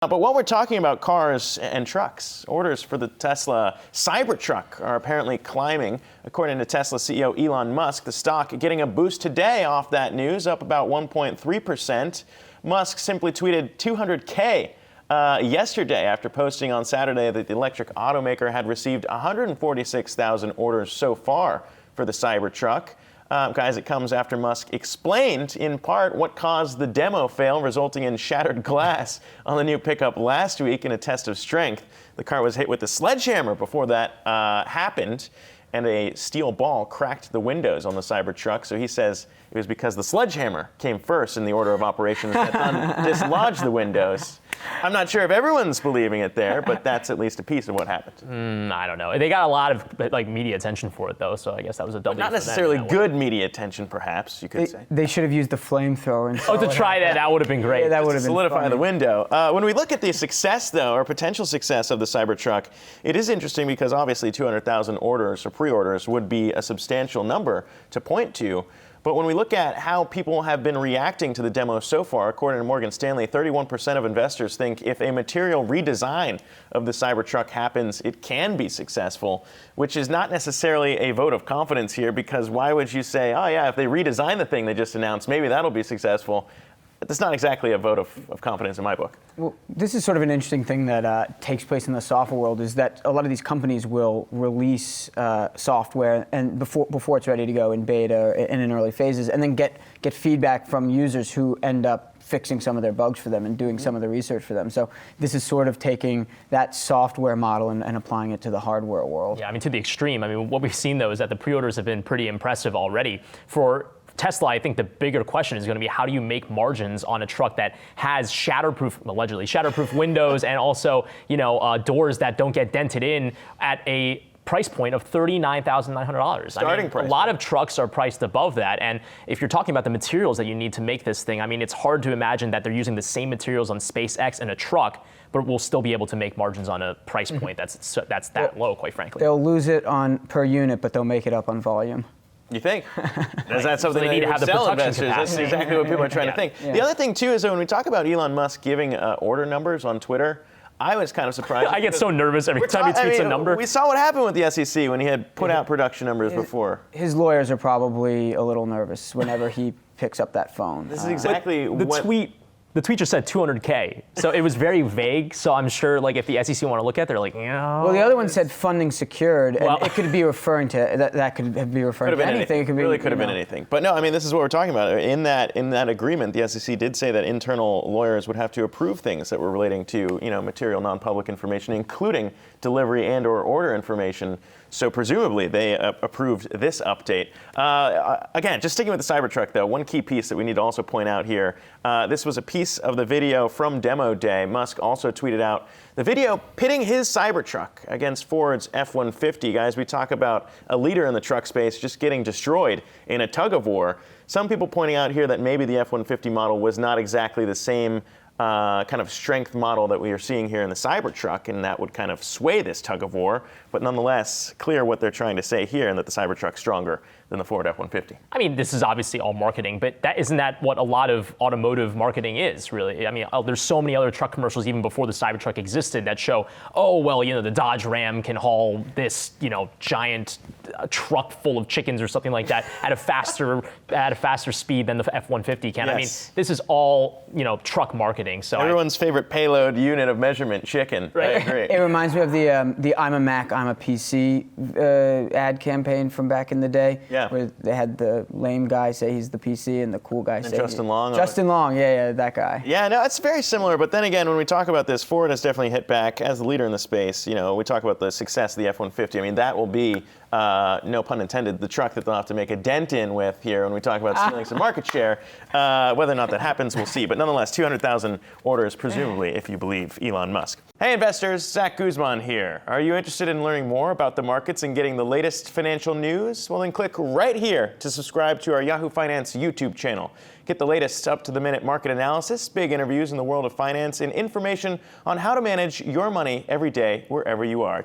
But while we're talking about cars and trucks, orders for the Tesla Cybertruck are apparently climbing. According to Tesla CEO Elon Musk, the stock getting a boost today off that news, up about 1.3%. Musk simply tweeted 200K yesterday after posting on Saturday that the electric automaker had received 146,000 orders so far for the Cybertruck. Guys, it comes after Musk explained, in part, what caused the demo fail, resulting in shattered glass on the new pickup last week in a test of strength. The car was hit with a sledgehammer before that happened, and a steel ball cracked the windows on the Cybertruck. So he says it was because the sledgehammer came first in the order of operations that dislodged the windows. I'm not sure if everyone's believing it there, but that's at least a piece of what happened. I don't know. They got a lot of media attention for it, though, so I guess that was a W. Not necessarily good media attention, perhaps, you could say. They should have used the flamethrower. To try that would have been great. Yeah, that would have been solidify funny. the window. When we look at the success, though, or potential success of the Cybertruck, it is interesting because obviously 200,000 orders or pre-orders would be a substantial number to point to. But when we look at how people have been reacting to the demo so far, according to Morgan Stanley, 31% of investors think if a material redesign of the Cybertruck happens, it can be successful, which is not necessarily a vote of confidence here, because why would you say, oh yeah, if they redesign the thing they just announced, maybe that'll be successful? That's not exactly a vote of confidence in my book. Well, this is sort of an interesting thing that takes place in the software world, is that a lot of these companies will release software and before it's ready to go in beta or in early phases, and then get feedback from users who end up fixing some of their bugs for them and doing some of the research for them. So this is sort of taking that software model and applying it to the hardware world. Yeah, to the extreme. What we've seen, though, is that the pre-orders have been pretty impressive already. For Tesla, I think the bigger question is going to be, how do you make margins on a truck that has allegedly shatterproof windows and also, doors that don't get dented in at a price point of $39,900. Starting price. A lot of trucks are priced above that, and if you're talking about the materials that you need to make this thing, it's hard to imagine that they're using the same materials on SpaceX in a truck, but we'll still be able to make margins on a price point that's that low, quite frankly. They'll lose it on per unit, but they'll make it up on volume. You think? Is that something they that need you to have the sell production investors? That's capacity. exactly what people are trying to think. Yeah. The other thing, too, is that when we talk about Elon Musk giving order numbers on Twitter, I was kind of surprised. I get so nervous every time he tweets a number. We saw what happened with the SEC when he had put out production numbers before. His lawyers are probably a little nervous whenever he picks up that phone. This is exactly The tweet just said 200K, so it was very vague. So I'm sure, if the SEC want to look at it, they're like, yeah. Well, the other one said funding secured, and it could be referring to that could be referring to anything. It could really could have been anything. But no, this is what we're talking about. In that agreement, the SEC did say that internal lawyers would have to approve things that were relating to material non-public information, including delivery and/or order information. So presumably they approved this update. Again, just sticking with the Cybertruck, though, one key piece that we need to also point out here. This was a piece of the video from Demo Day. Musk also tweeted out the video pitting his Cybertruck against Ford's F-150. Guys, we talk about a leader in the truck space just getting destroyed in a tug of war. Some people pointing out here that maybe the F-150 model was not exactly the same kind of strength model that we are seeing here in the Cybertruck, and that would kind of sway this tug of war. But nonetheless, clear what they're trying to say here, and that the Cybertruck's stronger than the Ford F-150. This is obviously all marketing, but isn't that what a lot of automotive marketing is, really? There's so many other truck commercials even before the Cybertruck existed that show, the Dodge Ram can haul this, giant truck full of chickens or something like that at a faster speed than the F-150 can. Yes. This is all, truck marketing. So everyone's favorite payload unit of measurement, chicken. Right. I agree. It reminds me of the I'm a Mac, I'm a PC ad campaign from back in the day. Yeah. Where they had the lame guy say he's the PC and the cool guy say Justin Long. Justin Long, yeah, that guy. Yeah, no, it's very similar. But then again, when we talk about this, Ford has definitely hit back as the leader in the space. We talk about the success of the F-150. That will be, no pun intended, the truck that they'll have to make a dent in with here when we talk about stealing some market share. Whether or not that happens, we'll see. But nonetheless, 200,000 orders, presumably, if you believe Elon Musk. Hey, investors, Zack Guzman here. Are you interested in learning more about the markets and getting the latest financial news? Well, then click right here to subscribe to our Yahoo Finance YouTube channel. Get the latest up-to-the-minute market analysis, big interviews in the world of finance, and information on how to manage your money every day wherever you are.